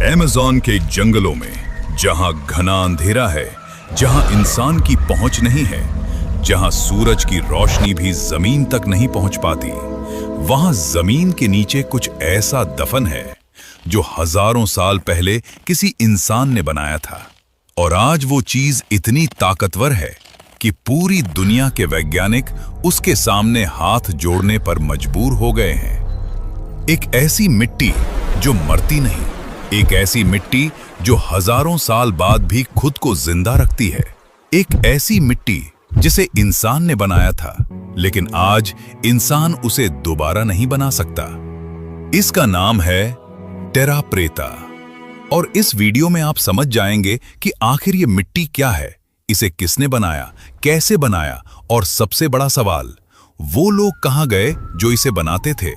Amazon के जंगलों में जहां घना अंधेरा है, जहां इंसान की पहुंच नहीं है, जहां सूरज की रोशनी भी जमीन तक नहीं पहुंच पाती, वहां जमीन के नीचे कुछ ऐसा दफन है जो हजारों साल पहले किसी इंसान ने बनाया था। और आज वो चीज इतनी ताकतवर है कि पूरी दुनिया के वैज्ञानिक उसके सामने हाथ जोड़ने पर मजबूर हो गए हैं। एक ऐसी मिट्टी जो मरती नहीं, एक ऐसी मिट्टी जो हजारों साल बाद भी खुद को जिंदा रखती है, एक ऐसी मिट्टी जिसे इंसान ने बनाया था, लेकिन आज इंसान उसे दोबारा नहीं बना सकता। इसका नाम है टेरा प्रेता। और इस वीडियो में आप समझ जाएंगे कि आखिर ये मिट्टी क्या है, इसे किसने बनाया, कैसे बनाया, और सबसे बड़ा सवाल, वो लोग कहां गए जो इसे बनाते थे।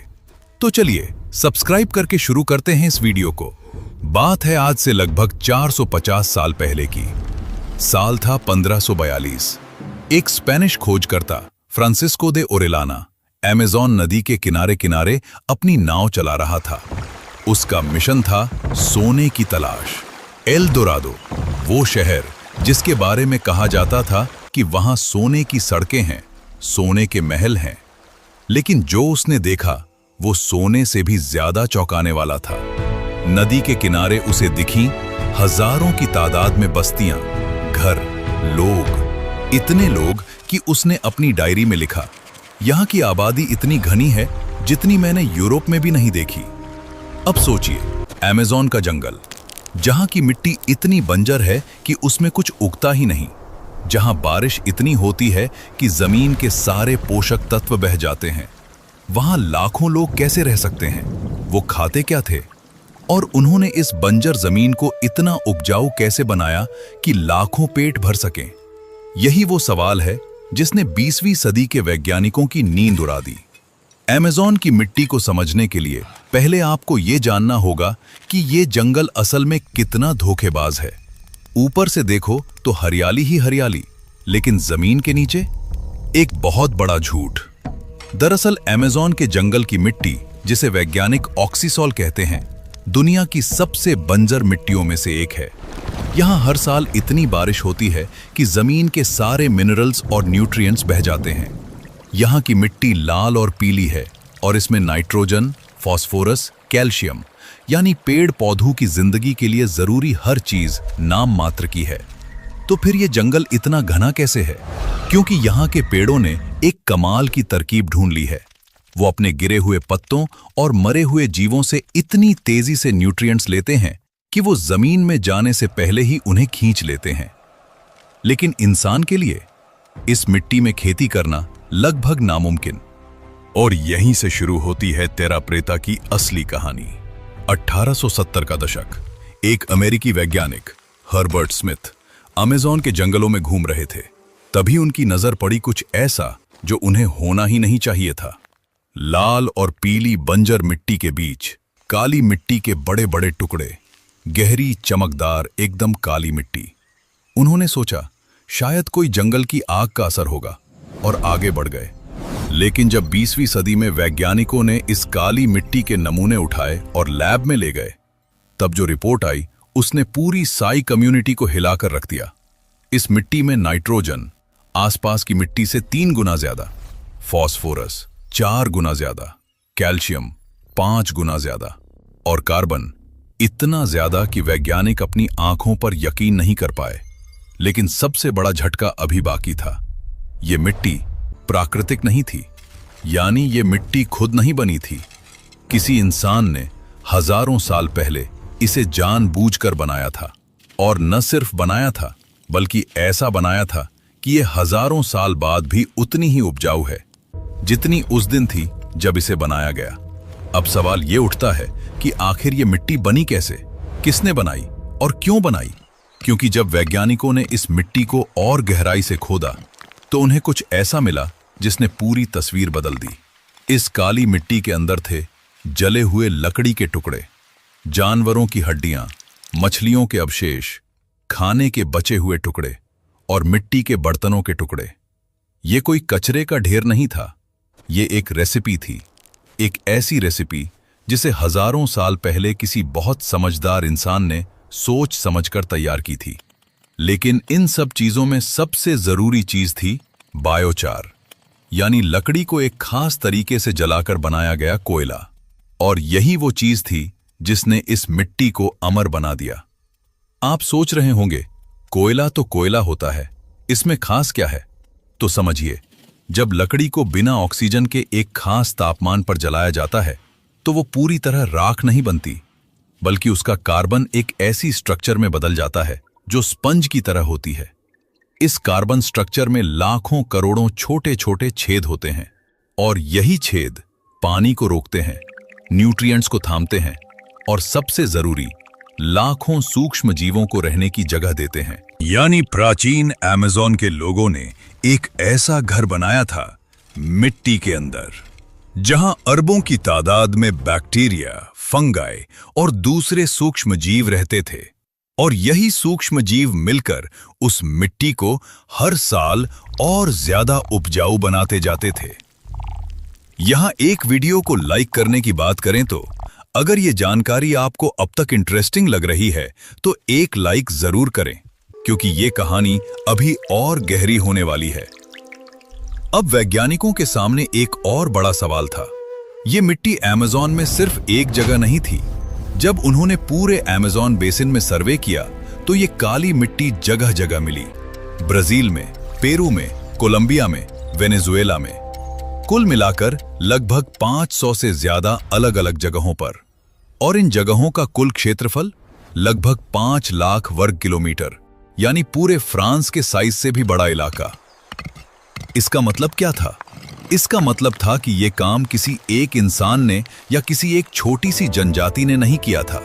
तो चलिए सब्सक्राइब करके शुरू करते हैं इस वीडियो को। बात है आज से लगभग 450 साल पहले की। साल था 1542। एक स्पेनिश खोजकर्ता फ्रांसिस्को दे ओरेलाना अमेज़न नदी के किनारे किनारे अपनी नाव चला रहा था। उसका मिशन था सोने की तलाश। एल दोरादो, वो शहर जिसके बारे में कहा जाता था कि वहां सोने की सड़कें हैं, सोने के महल हैं। लेकिन जो उसने देखा वो सोने से भी ज्यादा चौंकाने वाला था। नदी के किनारे उसे दिखी हजारों की तादाद में बस्तियां, घर, लोग, इतने लोग कि उसने अपनी डायरी में लिखा, यहां की आबादी इतनी घनी है जितनी मैंने यूरोप में भी नहीं देखी। अब सोचिए, अमेज़न का जंगल, जहां की मिट्टी इतनी बंजर है कि उसमें कुछ उगता ही नहीं, जहां बारिश इतनी होती है कि जमीन के सारे पोषक तत्व बह जाते हैं, वहां लाखों लोग कैसे रह सकते हैं? वो खाते क्या थे? और उन्होंने इस बंजर जमीन को इतना उपजाऊ कैसे बनाया कि लाखों पेट भर सकें? यही वो सवाल है जिसने 20वीं सदी के वैज्ञानिकों की नींद उड़ा दी। अमेज़न की मिट्टी को समझने के लिए पहले आपको ये जानना होगा कि ये जंगल असल में कितना धोखेबाज है। ऊपर से देखो तो हरियाली ही हरियाली, लेकिन जमीन के नीचे एक बहुत बड़ा झूठ। दरअसल अमेज़न के जंगल की मिट्टी, जिसे वैज्ञानिक ऑक्सीसॉल कहते हैं, दुनिया की सबसे बंजर मिट्टियों में से एक है। यहाँ हर साल इतनी बारिश होती है कि जमीन के सारे मिनरल्स और न्यूट्रिएंट्स बह जाते हैं। यहाँ की मिट्टी लाल और पीली है और इसमें नाइट्रोजन, फास्फोरस, कैल्शियम, यानी पेड़ पौधों की जिंदगी के लिए जरूरी हर चीज नाम मात्र की है। तो फिर ये जंगल इतना घना कैसे है? क्योंकि यहाँ के पेड़ों ने एक कमाल की तरकीब ढूंढ ली है। वो अपने गिरे हुए पत्तों और मरे हुए जीवों से इतनी तेजी से न्यूट्रिएंट्स लेते हैं कि वो जमीन में जाने से पहले ही उन्हें खींच लेते हैं। लेकिन इंसान के लिए इस मिट्टी में खेती करना लगभग नामुमकिन। और यहीं से शुरू होती है टेरा प्रेता की असली कहानी। 1870 का दशक। एक अमेरिकी वैज्ञानिक हर्बर्ट स्मिथ अमेज़न के जंगलों में घूम रहे थे। तभी उनकी नजर पड़ी कुछ ऐसा जो उन्हें होना ही नहीं चाहिए था। लाल और पीली बंजर मिट्टी के बीच काली मिट्टी के बड़े बड़े टुकड़े, गहरी चमकदार एकदम काली मिट्टी। उन्होंने सोचा शायद कोई जंगल की आग का असर होगा और आगे बढ़ गए। लेकिन जब 20वीं सदी में वैज्ञानिकों ने इस काली मिट्टी के नमूने उठाए और लैब में ले गए, तब जो रिपोर्ट आई उसने पूरी साई कम्युनिटी को हिलाकर रख दिया। इस मिट्टी में नाइट्रोजन आसपास की मिट्टी से 3 गुना ज्यादा, फास्फोरस 4 गुना ज्यादा, कैल्शियम 5 गुना ज्यादा और कार्बन इतना ज्यादा कि वैज्ञानिक अपनी आंखों पर यकीन नहीं कर पाए। लेकिन सबसे बड़ा झटका अभी बाकी था। ये मिट्टी प्राकृतिक नहीं थी, यानी ये मिट्टी खुद नहीं बनी थी। किसी इंसान ने हजारों साल पहले इसे जानबूझकर बनाया था। और न सिर्फ बनाया था, बल्कि ऐसा बनाया था कि ये हजारों साल बाद भी उतनी ही उपजाऊ है जितनी उस दिन थी जब इसे बनाया गया। अब सवाल ये उठता है कि आखिर ये मिट्टी बनी कैसे, किसने बनाई और क्यों बनाई? क्योंकि जब वैज्ञानिकों ने इस मिट्टी को और गहराई से खोदा तो उन्हें कुछ ऐसा मिला जिसने पूरी तस्वीर बदल दी। इस काली मिट्टी के अंदर थे जले हुए लकड़ी के टुकड़े, जानवरों की हड्डियां, मछलियों के अवशेष, खाने के बचे हुए टुकड़े और मिट्टी के बर्तनों के टुकड़े। ये कोई कचरे का ढेर नहीं था, ये एक रेसिपी थी, एक ऐसी रेसिपी जिसे हजारों साल पहले किसी बहुत समझदार इंसान ने सोच समझकर तैयार की थी। लेकिन इन सब चीजों में सबसे जरूरी चीज थी बायोचार, यानी लकड़ी को एक खास तरीके से जलाकर बनाया गया कोयला। और यही वो चीज थी जिसने इस मिट्टी को अमर बना दिया। आप सोच रहे होंगे, कोयला तो कोयला होता है, इसमें खास क्या है? तो समझिए, जब लकड़ी को बिना ऑक्सीजन के एक खास तापमान पर जलाया जाता है तो वो पूरी तरह राख नहीं बनती, बल्कि उसका कार्बन एक ऐसी स्ट्रक्चर में बदल जाता है जो स्पंज की तरह होती है। इस कार्बन स्ट्रक्चर में लाखों करोड़ों छोटे छोटे छेद होते हैं और यही छेद पानी को रोकते हैं, न्यूट्रिएंट्स को थामते हैं और सबसे जरूरी, लाखों सूक्ष्म जीवों को रहने की जगह देते हैं। यानी प्राचीन अमेज़न के लोगों ने एक ऐसा घर बनाया था मिट्टी के अंदर, जहां अरबों की तादाद में बैक्टीरिया, फंगाई और दूसरे सूक्ष्म जीव रहते थे। और यही सूक्ष्म जीव मिलकर उस मिट्टी को हर साल और ज्यादा उपजाऊ बनाते जाते थे। यहां एक वीडियो को लाइक करने की बात करें तो अगर ये जानकारी आपको अब तक इंटरेस्टिंग लग रही है तो एक लाइक जरूर करें, क्योंकि ये कहानी अभी और गहरी होने वाली है। अब वैज्ञानिकों के सामने एक और बड़ा सवाल था। ये मिट्टी अमेज़न में सिर्फ एक जगह नहीं थी। जब उन्होंने पूरे अमेज़न बेसिन में सर्वे किया तो ये काली मिट्टी जगह जगह मिली। ब्राजील में, पेरू में, कोलंबिया में, वेनेजुएला में, कुल मिलाकर लगभग 500 से ज्यादा अलग अलग जगहों पर। और इन जगहों का कुल क्षेत्रफल लगभग 5 लाख वर्ग किलोमीटर, यानी पूरे फ्रांस के साइज से भी बड़ा इलाका। इसका मतलब क्या था? इसका मतलब था कि यह काम किसी एक इंसान ने या किसी एक छोटी सी जनजाति ने नहीं किया था।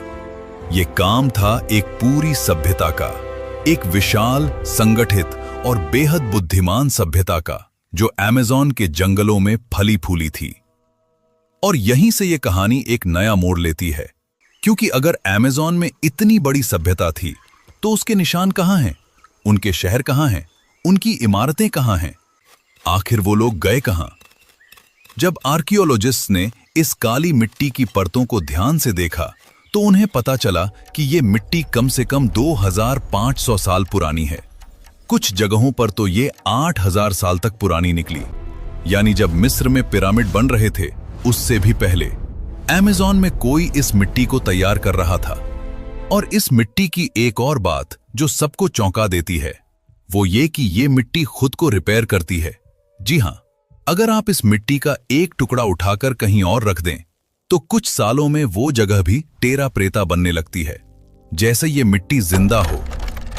यह काम था एक पूरी सभ्यता का, एक विशाल, संगठित और बेहद बुद्धिमान सभ्यता का, जो अमेज़न के जंगलों में फली फूली थी। और यहीं से यह कहानी एक नया मोड़ लेती है, क्योंकि अगर अमेज़न में इतनी बड़ी सभ्यता थी तो उसके निशान कहां हैं? उनके शहर कहां हैं? उनकी इमारतें कहां हैं? आखिर वो लोग गए कहां? जब आर्कियोलॉजिस्ट्स ने इस काली मिट्टी की परतों को ध्यान से देखा तो उन्हें पता चला कि ये मिट्टी कम से कम 2500 साल पुरानी है। कुछ जगहों पर तो ये 8000 साल तक पुरानी निकली। यानी जब मिस्र में पिरामिड बन रहे थे उससे भी पहले अमेज़न में कोई इस मिट्टी को तैयार कर रहा था। और इस मिट्टी की एक और बात जो सबको चौंका देती है वो ये कि ये मिट्टी खुद को रिपेयर करती है। जी हां, अगर आप इस मिट्टी का एक टुकड़ा उठाकर कहीं और रख दें तो कुछ सालों में वो जगह भी टेरा प्रेता बनने लगती है, जैसे ये मिट्टी जिंदा हो,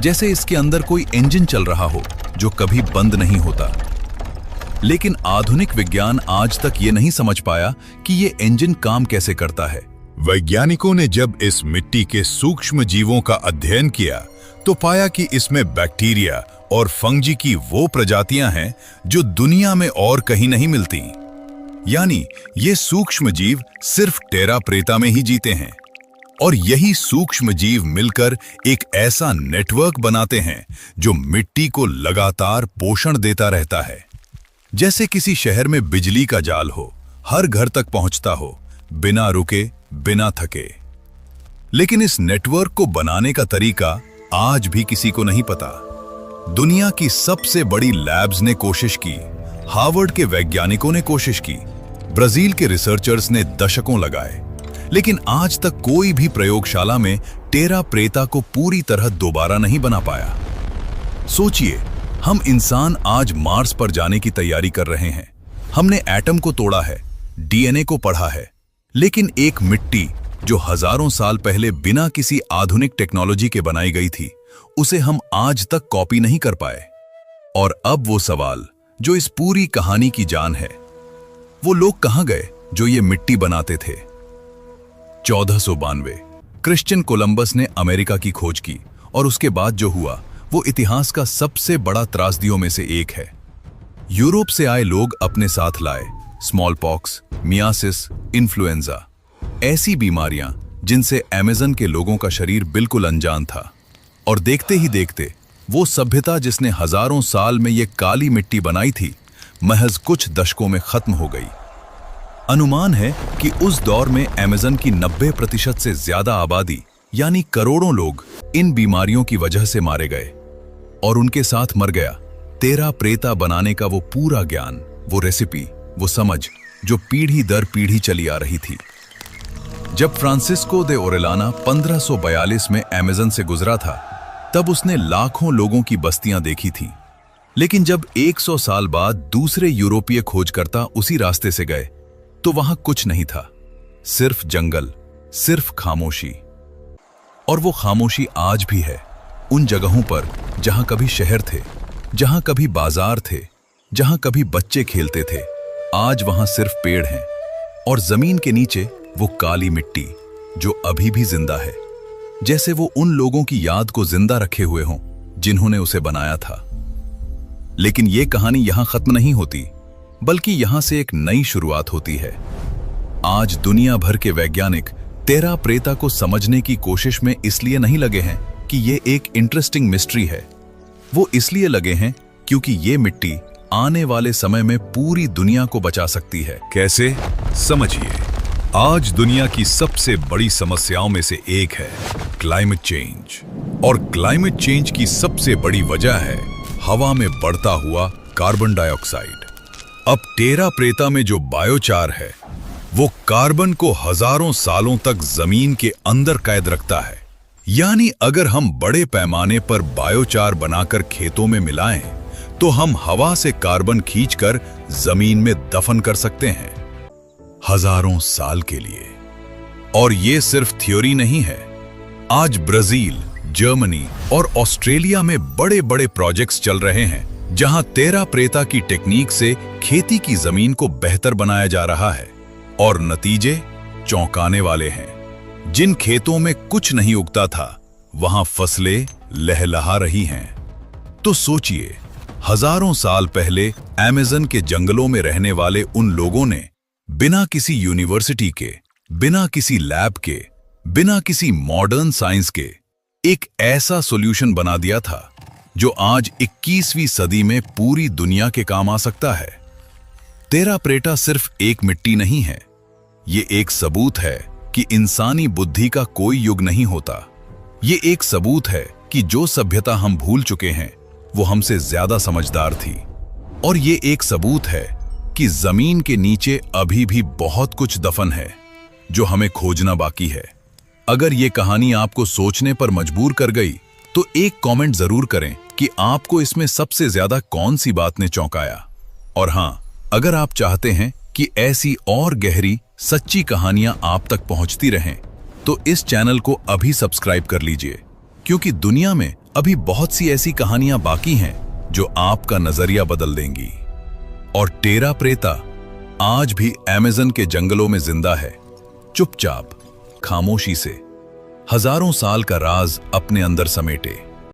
जैसे इसके अंदर कोई इंजन चल रहा हो जो कभी बंद नहीं होता। लेकिन आधुनिक विज्ञान आज तक ये नहीं समझ पाया कि ये इंजन काम कैसे करता है। वैज्ञानिकों ने जब इस मिट्टी के सूक्ष्म जीवों का अध्ययन किया तो पाया कि इसमें बैक्टीरिया और फंगी की वो प्रजातियां हैं जो दुनिया में और कहीं नहीं मिलती। यानी ये सूक्ष्म जीव सिर्फ टेरा प्रेता में ही जीते हैं। और यही सूक्ष्म जीव मिलकर एक ऐसा नेटवर्क बनाते हैं जो मिट्टी को लगातार पोषण देता रहता है। जैसे किसी शहर में बिजली का जाल हो, हर घर तक पहुंचता हो, बिना रुके, बिना थके। लेकिन इस नेटवर्क को बनाने का तरीका आज भी किसी को नहीं पता। दुनिया की सबसे बड़ी लैब्स ने कोशिश की, हार्वर्ड के वैज्ञानिकों ने कोशिश की, ब्राजील के रिसर्चर्स ने दशकों लगाए, लेकिन आज तक कोई भी प्रयोगशाला में टेरा प्रेता को पूरी तरह दोबारा नहीं बना पाया। सोचिए, हम इंसान आज मार्स पर जाने की तैयारी कर रहे हैं। हमने एटम को तोड़ा है, डीएनए को पढ़ा है, लेकिन एक मिट्टी जो हजारों साल पहले बिना किसी आधुनिक टेक्नोलॉजी के बनाई गई थी, उसे हम आज तक कॉपी नहीं कर पाए। और अब वो सवाल जो इस पूरी कहानी की जान है, वो लोग कहां गए जो ये मिट्टी बनाते थे? 1492 क्रिश्चियन कोलंबस ने अमेरिका की खोज की और उसके बाद जो हुआ वो इतिहास का सबसे बड़ा त्रासदियों में से एक है। यूरोप से आए लोग अपने साथ लाए स्मॉल पॉक्स, मियासिस, इन्फ्लुएंजा, ऐसी बीमारियां जिनसे अमेज़न के लोगों का शरीर बिल्कुल अनजान था। और देखते ही देखते वो सभ्यता जिसने हजारों साल में ये काली मिट्टी बनाई थी, महज कुछ दशकों में खत्म हो गई। अनुमान है कि उस दौर में अमेज़न की 90% से ज्यादा आबादी यानी करोड़ों लोग इन बीमारियों की वजह से मारे गए और उनके साथ मर गया तेरा प्रेता बनाने का वो पूरा ज्ञान, वो रेसिपी, वो समझ जो पीढ़ी दर पीढ़ी चली आ रही थी। जब फ्रांसिस्को दे ओरेलाना 1542 में अमेज़न से गुजरा था, तब उसने लाखों लोगों की बस्तियां देखी थी। लेकिन जब 100 साल बाद दूसरे यूरोपीय खोजकर्ता उसी रास्ते से गए, तो वहां कुछ नहीं था, सिर्फ जंगल, सिर्फ खामोशी। और वो खामोशी आज भी है उन जगहों पर जहां कभी शहर थे, जहां कभी बाजार थे, जहां कभी बच्चे खेलते थे। आज वहां सिर्फ पेड़ हैं और जमीन के नीचे वो काली मिट्टी जो अभी भी जिंदा है, जैसे वो उन लोगों की याद को जिंदा रखे हुए हों जिन्होंने उसे बनाया था। लेकिन ये कहानी यहां खत्म नहीं होती, बल्कि यहां से एक नई शुरुआत होती है। आज दुनिया भर के वैज्ञानिक तेरा प्रेता को समझने की कोशिश में इसलिए नहीं लगे हैं कि ये एक इंटरेस्टिंग मिस्ट्री है। वो इसलिए लगे हैं क्योंकि ये मिट्टी आने वाले समय में पूरी दुनिया को बचा सकती है। कैसे? समझिए। आज दुनिया की सबसे बड़ी समस्याओं में से एक है क्लाइमेट चेंज, और क्लाइमेट चेंज की सबसे बड़ी वजह है हवा में बढ़ता हुआ कार्बन डाइऑक्साइड। अब तेरा प्रेता में जो बायोचार है, वो कार्बन को हजारों सालों तक जमीन के अंदर कैद रखता है। यानी अगर हम बड़े पैमाने पर बायोचार बनाकर खेतों में मिलाएं, तो हम हवा से कार्बन खींचकर जमीन में दफन कर सकते हैं हजारों साल के लिए। और ये सिर्फ थ्योरी नहीं है। आज ब्राजील, जर्मनी और ऑस्ट्रेलिया में बड़े बड़े प्रोजेक्ट्स चल रहे हैं, जहां तेरा प्रेता की टेक्निक से खेती की जमीन को बेहतर बनाया जा रहा है और नतीजे चौंकाने वाले हैं। जिन खेतों में कुछ नहीं उगता था, वहां फसलें लहलहा रही हैं। तो सोचिए, हजारों साल पहले अमेज़न के जंगलों में रहने वाले उन लोगों ने बिना किसी यूनिवर्सिटी के, बिना किसी लैब के, बिना किसी मॉडर्न साइंस के एक ऐसा सॉल्यूशन बना दिया था जो आज 21वीं सदी में पूरी दुनिया के काम आ सकता है। तेरा प्रेटा सिर्फ एक मिट्टी नहीं है, ये एक सबूत है कि इंसानी बुद्धि का कोई युग नहीं होता। ये एक सबूत है कि जो सभ्यता हम भूल चुके हैं, वो हमसे ज्यादा समझदार थी। और ये एक सबूत है कि जमीन के नीचे अभी भी बहुत कुछ दफन है जो हमें खोजना बाकी है। अगर ये कहानी आपको सोचने पर मजबूर कर गई, तो एक कमेंट जरूर करें कि आपको इसमें सबसे ज्यादा कौन सी बात ने चौंकाया। और हां, अगर आप चाहते हैं कि ऐसी और गहरी सच्ची कहानियां आप तक पहुंचती रहें, तो इस चैनल को अभी सब्सक्राइब कर लीजिए, क्योंकि दुनिया में अभी बहुत सी ऐसी कहानियां बाकी हैं जो आपका नजरिया बदल देंगी। और तेरा प्रेता आज भी अमेज़न के जंगलों में जिंदा है, चुपचाप, खामोशी से, हजारों साल का राज अपने अंदर समेटे।